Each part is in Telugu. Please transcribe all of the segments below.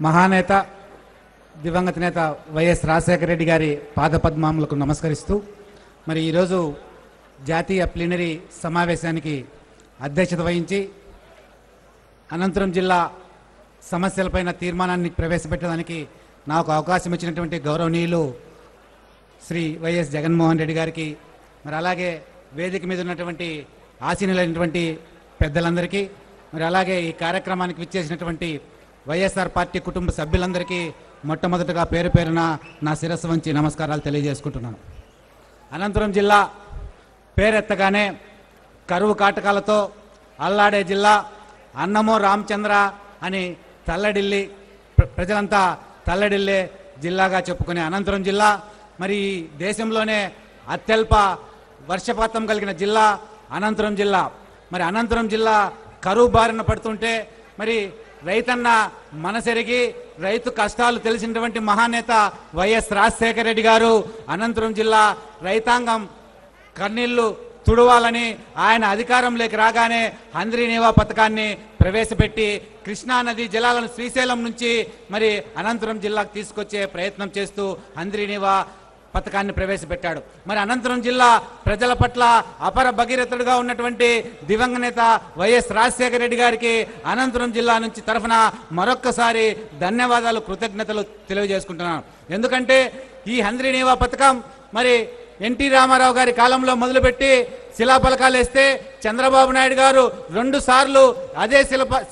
మహానేత దివంగత నేత వైఎస్ రాజశేఖర రెడ్డి గారి పాదపద్మములకు నమస్కరిస్తూ మరి ఈరోజు జాతీయ ప్లీనరీ సమావేశానికి అధ్యక్షత వహించి అనంతపురం జిల్లా సమస్యలపైన తీర్మానాన్ని ప్రవేశపెట్టడానికి నాకు అవకాశం ఇచ్చినటువంటి గౌరవనీయులు శ్రీ వైఎస్ జగన్మోహన్ రెడ్డి గారికి మరి అలాగే వేదిక మీద ఉన్నటువంటి ఆసీనులైనటువంటి పెద్దలందరికీ మరి అలాగే ఈ కార్యక్రమానికి విచ్చేసినటువంటి వైఎస్ఆర్ పార్టీ కుటుంబ సభ్యులందరికీ మొట్టమొదటగా పేరు పేరున నా శిరస్సు వంచి నమస్కారాలు తెలియజేసుకుంటున్నాను. అనంతపురం జిల్లా పేరెత్తగానే కరువు కాటకాలతో అల్లాడే జిల్లా, అన్నమో రామచంద్ర అని తల్లడిల్లి ప్రజలంతా తల్లడిల్లే జిల్లాగా చెప్పుకునే అనంతపురం జిల్లా మరి దేశంలోనే అత్యల్ప వర్షపాతం కలిగిన జిల్లా అనంతపురం జిల్లా. మరి అనంతపురం జిల్లా కరువు బారిన పడుతుంటే మరి రైతన్న మనసెరిగి రైతు కష్టాలు తెలిసినటువంటి మహానేత వైఎస్ రాజశేఖర రెడ్డి గారు అనంతపురం జిల్లా రైతాంగం కన్నీళ్లు తుడవాలని ఆయన అధికారంలోకి రాగానే హంద్రీనీవా పథకాన్ని ప్రవేశపెట్టి కృష్ణానది జలాలను శ్రీశైలం నుంచి మరి అనంతపురం జిల్లాకు తీసుకొచ్చే ప్రయత్నం చేస్తూ హంద్రీనీవా పథకాన్ని ప్రవేశపెట్టాడు. మరి అనంతపురం జిల్లా ప్రజల పట్ల అపర భగీరథుడుగా ఉన్నటువంటి దివంగత నేత వైఎస్ రాజశేఖర రెడ్డి గారికి అనంతపురం జిల్లా నుంచి తరఫున మరొక్కసారి ధన్యవాదాలు, కృతజ్ఞతలు తెలియజేసుకుంటున్నాను. ఎందుకంటే ఈ హంద్రీనీవా పథకం మరి ఎన్టీ రామారావు గారి కాలంలో మొదలుపెట్టి శిలాఫలకాలు వేస్తే చంద్రబాబు నాయుడు గారు 2 సార్లు అదే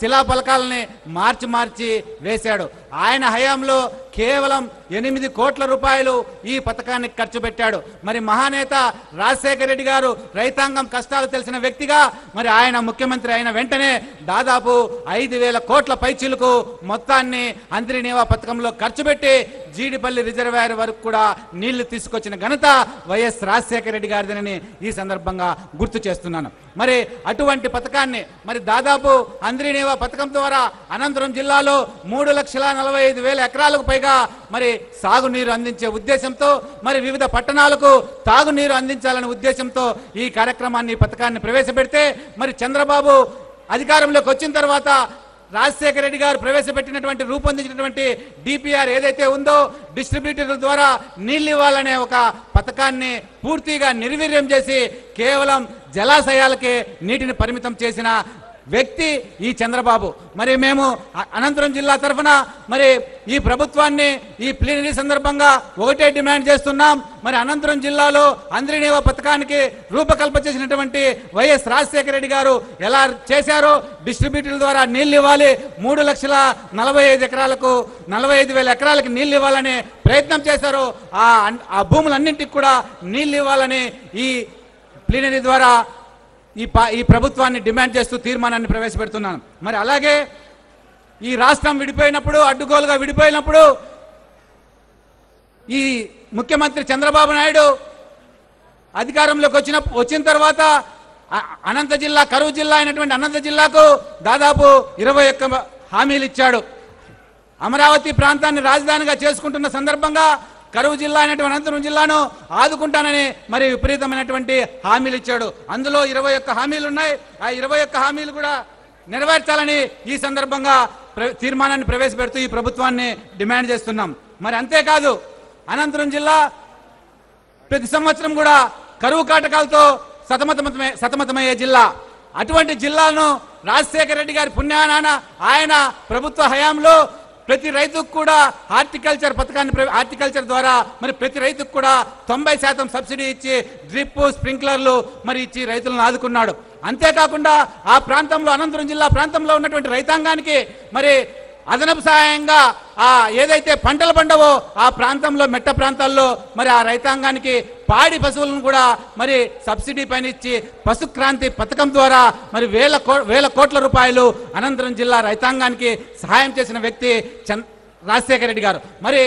శిలాఫలకాలని మార్చి వేశాడు. ఆయన హయాంలో కేవలం 8 కోట్ల రూపాయలు ఈ పథకానికి ఖర్చు పెట్టాడు. మరి మహానేత రాజశేఖర రెడ్డి గారు రైతాంగం కష్టాలు తెలిసిన వ్యక్తిగా మరి ఆయన ముఖ్యమంత్రి అయిన వెంటనే దాదాపు 5,000 కోట్ల పైచీలకు మొత్తాన్ని హంద్రీనీవా పథకంలో ఖర్చు పెట్టి జీడిపల్లి రిజర్వాయర్ వరకు కూడా నీళ్లు తీసుకొచ్చిన ఘనత వైఎస్ రాజశేఖర రెడ్డి గారిదని ఈ సందర్భంగా గుర్తు చేస్తున్నాను. మరి అటువంటి పథకాన్ని మరి దాదాపు హంద్రీనీవా పథకం ద్వారా అనంతపురం జిల్లాలో 3,45,000 ఎకరాలకు పైగా మరి సాగునీరు అందించే ఉద్దేశంతో మరి వివిధ పట్టణాలకు తాగునీరు అందించాలనే ఉద్దేశంతో ఈ కార్యక్రమాన్ని ఈ పథకాన్ని ప్రవేశపెడితే మరి చంద్రబాబు అధికారంలోకి వచ్చిన తర్వాత రాజశేఖర రెడ్డి గారు ప్రవేశపెట్టినటువంటి రూపొందించినటువంటి డిపిఆర్ ఏదైతే ఉందో డిస్ట్రిబ్యూటర్ల ద్వారా నీళ్ళు ఇవ్వాలనే ఒక పథకాన్ని పూర్తిగా నిర్వీర్యం చేసి కేవలం జలాశయాలకే నీటిని పరిమితం చేసిన వ్యక్తి ఈ చంద్రబాబు. మరి మేము అనంతపురం జిల్లా తరఫున మరి ఈ ప్రభుత్వాన్ని ఈ ప్లీనరీ సందర్భంగా ఒకటే డిమాండ్ చేస్తున్నాం. మరి అనంతపురం జిల్లాలో హంద్రీనీవా పథకానికి రూపకల్పన చేసినటువంటి వైఎస్ రాజశేఖర రెడ్డి గారు ఎలా చేశారో డిస్ట్రిబ్యూటర్ల ద్వారా నీళ్లు ఇవ్వాలి, 3,45,000 ఎకరాలకు నీళ్లు ఇవ్వాలని ప్రయత్నం చేశారో ఆ భూములన్నింటికి కూడా నీళ్లు ఇవ్వాలని ఈ ప్లీనరీ ద్వారా ఈ ప్రభుత్వాన్ని డిమాండ్ చేస్తూ తీర్మానాన్ని ప్రవేశపెడుతున్నాను. మరి అలాగే ఈ రాష్ట్రం విడిపోయినప్పుడు, అడ్డుగోలుగా విడిపోయినప్పుడు ఈ ముఖ్యమంత్రి చంద్రబాబు నాయుడు అధికారంలోకి వచ్చిన తర్వాత అనంత జిల్లా, కరువు జిల్లా అయినటువంటి అనంత జిల్లాకు దాదాపు 21 హామీలు ఇచ్చాడు. అమరావతి ప్రాంతాన్ని రాజధానిగా చేసుకుంటున్న సందర్భంగా కరువు జిల్లా అయినటువంటి అనంతపురం జిల్లాను ఆదుకుంటానని మరి విపరీతమైనటువంటి హామీలు ఇచ్చాడు. అందులో 21 హామీలు ఉన్నాయి. ఆ 21 హామీలు కూడా నెరవేర్చాలని ఈ సందర్భంగా తీర్మానాన్ని ప్రవేశపెడుతూ ఈ ప్రభుత్వాన్ని డిమాండ్ చేస్తున్నాం. మరి అంతేకాదు అనంతపురం జిల్లా ప్రతి సంవత్సరం కూడా కరువు కాటకాలతో సతమతమయ్యే జిల్లా. అటువంటి జిల్లాను రాజశేఖర రెడ్డి గారి పుణ్యానాన ఆయన ప్రభుత్వ హయాంలో ప్రతి రైతుకు కూడా హార్టికల్చర్ హార్టికల్చర్ ద్వారా మరి ప్రతి రైతుకు కూడా 90% సబ్సిడీ ఇచ్చి డ్రిప్, స్ప్రింక్లర్లు మరి ఇచ్చి రైతులను ఆదుకున్నాడు. అంతేకాకుండా ఆ ప్రాంతంలో అనంతపురం జిల్లా ప్రాంతంలో ఉన్నటువంటి రైతాంగానికి మరి అదనపు సహాయంగా ఏదైతే పంటలు పండవో ఆ ప్రాంతంలో మెట్ట ప్రాంతాల్లో మరి ఆ రైతాంగానికి పాడి పశువులను కూడా మరి సబ్సిడీ పైన ఇచ్చి పశుక్రాంతి పథకం ద్వారా మరి వేల కోట్ల రూపాయలు అనంతపురం జిల్లా రైతాంగానికి సహాయం చేసిన వ్యక్తి రాజశేఖర రెడ్డి గారు. మరి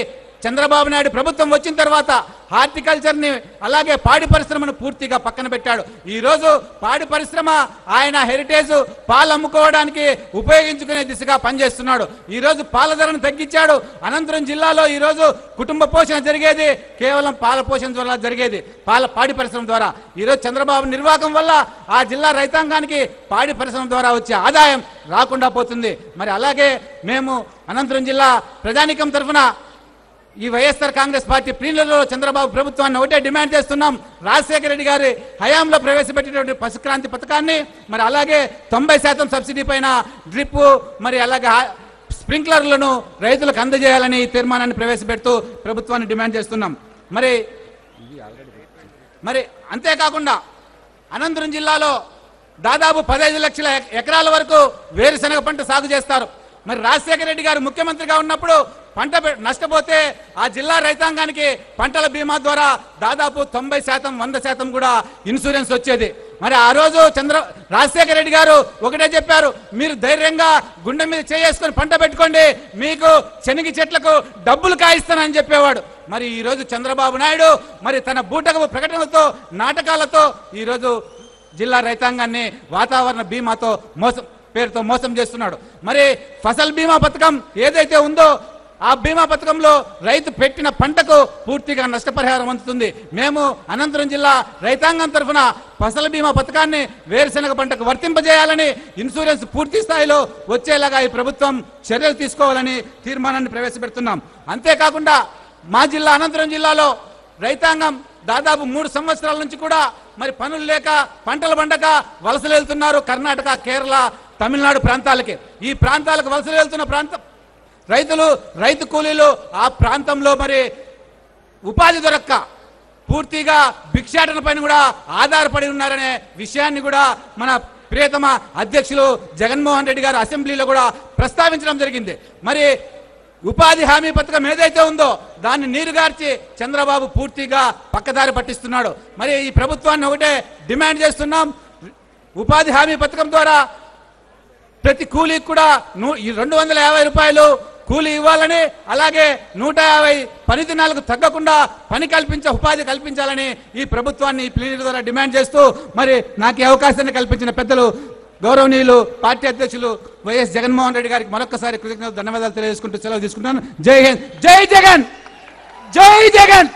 చంద్రబాబు నాయుడు ప్రభుత్వం వచ్చిన తర్వాత హార్టికల్చర్ని అలాగే పాడి పరిశ్రమను పూర్తిగా పక్కన పెట్టాడు. ఈరోజు పాడి పరిశ్రమ ఆయన హెరిటేజ్ పాలు అమ్ముకోవడానికి ఉపయోగించుకునే దిశగా పనిచేస్తున్నాడు. ఈరోజు పాల ధరను తగ్గించాడు. అనంతపురం జిల్లాలో ఈరోజు కుటుంబ పోషణ జరిగేది కేవలం పాల పోషణ ద్వారా జరిగేది, పాడి పరిశ్రమ ద్వారా. ఈరోజు చంద్రబాబు నిర్వాహకం వల్ల ఆ జిల్లా రైతాంగానికి పాడి పరిశ్రమ ద్వారా వచ్చే ఆదాయం రాకుండా పోతుంది. మరి అలాగే మేము అనంతపురం జిల్లా ప్రజానీకం తరఫున ఈ వైఎస్ఆర్ కాంగ్రెస్ పార్టీ ప్లీనరీలో చంద్రబాబు ప్రభుత్వాన్ని ఒకటే డిమాండ్ చేస్తున్నాం. రాజశేఖర రెడ్డి గారి హయాంలో ప్రవేశపెట్టినటువంటి పశుక్రాంతి పథకాన్ని, మరి అలాగే 90% సబ్సిడీ పైన డ్రిప్, మరి అలాగే స్ప్రింక్లర్లను రైతులకు అందజేయాలని తీర్మానాన్ని ప్రవేశపెడుతూ ప్రభుత్వాన్ని డిమాండ్ చేస్తున్నాం. మరి అంతేకాకుండా అనంతపురం జిల్లాలో దాదాపు 15 లక్షల ఎకరాల వరకు వేరుశనగ పంట సాగు చేస్తారు. మరి రాజశేఖర రెడ్డి గారు ముఖ్యమంత్రిగా ఉన్నప్పుడు పంట నష్టపోతే ఆ జిల్లా రైతాంగానికి పంటల బీమా ద్వారా దాదాపు 90%, 100% కూడా ఇన్సూరెన్స్ వచ్చేది. మరి ఆ రోజు రాజశేఖర రెడ్డి గారు ఒకటే చెప్పారు, మీరు ధైర్యంగా గుండె మీద చేసుకొని పంట పెట్టుకోండి, మీకు శనగ చెట్లకు డబ్బులు కాయిస్తానని చెప్పేవాడు. మరి ఈరోజు చంద్రబాబు నాయుడు మరి తన బూటకపు ప్రకటనలతో, నాటకాలతో ఈరోజు జిల్లా రైతాంగాన్ని వాతావరణ బీమాతో పేరుతో మోసం చేస్తున్నాడు. మరి ఫసల్ బీమా పథకం ఏదైతే ఉందో ఆ బీమా పథకంలో రైతు పెట్టిన పంటకు పూర్తిగా నష్టపరిహారం అందుతుంది. మేము అనంతపురం జిల్లా రైతాంగం తరఫున ఫసల్ బీమా పథకాన్ని వేరుశనగ పంటకు వర్తింపజేయాలని, ఇన్సూరెన్స్ పూర్తి స్థాయిలో వచ్చేలాగా ఈ ప్రభుత్వం చర్యలు తీసుకోవాలని తీర్మానాన్ని ప్రవేశపెడుతున్నాం. అంతేకాకుండా మా జిల్లా అనంతపురం జిల్లాలో రైతాంగం దాదాపు 3 సంవత్సరాల నుంచి కూడా మరి పనులు లేక, పంటలు పండక వలసలు వెళ్తున్నారు. కర్ణాటక, కేరళ, తమిళనాడు ప్రాంతాలకి. ఈ ప్రాంతాలకు వలసలు వెళ్తున్న రైతు కూలీలు ఆ ప్రాంతంలో మరి ఉపాధి దొరక్క పూర్తిగా భిక్షాటన పైన కూడా ఆధారపడి ఉన్నారనే విషయాన్ని కూడా మన ప్రియతమ అధ్యక్షులు జగన్మోహన్ రెడ్డి గారు అసెంబ్లీలో కూడా ప్రస్తావించడం జరిగింది. మరి ఉపాధి హామీ పథకం ఏదైతే ఉందో దాన్ని నీరుగార్చి చంద్రబాబు పూర్తిగా పక్కదారి పట్టిస్తున్నాడు. మరి ఈ ప్రభుత్వాన్ని ఒకటే డిమాండ్ చేస్తున్నాం, ఉపాధి హామీ పథకం ద్వారా ప్రతి కూలీకి కూడా 250 రూపాయలు కూలీ ఇవ్వాలని, అలాగే 150 పని దినాలకు తగ్గకుండా ఉపాధి కల్పించాలని ఈ ప్రభుత్వాన్ని ప్లీనరీ ద్వారా డిమాండ్ చేస్తూ మరి నాకు ఈ అవకాశాన్ని కల్పించిన పెద్దలు గౌరవనీయులు పార్టీ అధ్యక్షులు వైఎస్ జగన్మోహన్ రెడ్డి గారికి మరొకసారి కృతజ్ఞతలు, ధన్యవాదాలు తెలియజేసుకుంటూ సెలవు తీసుకుంటున్నాను. జై హింద్, జై జగన్, జై జగన్.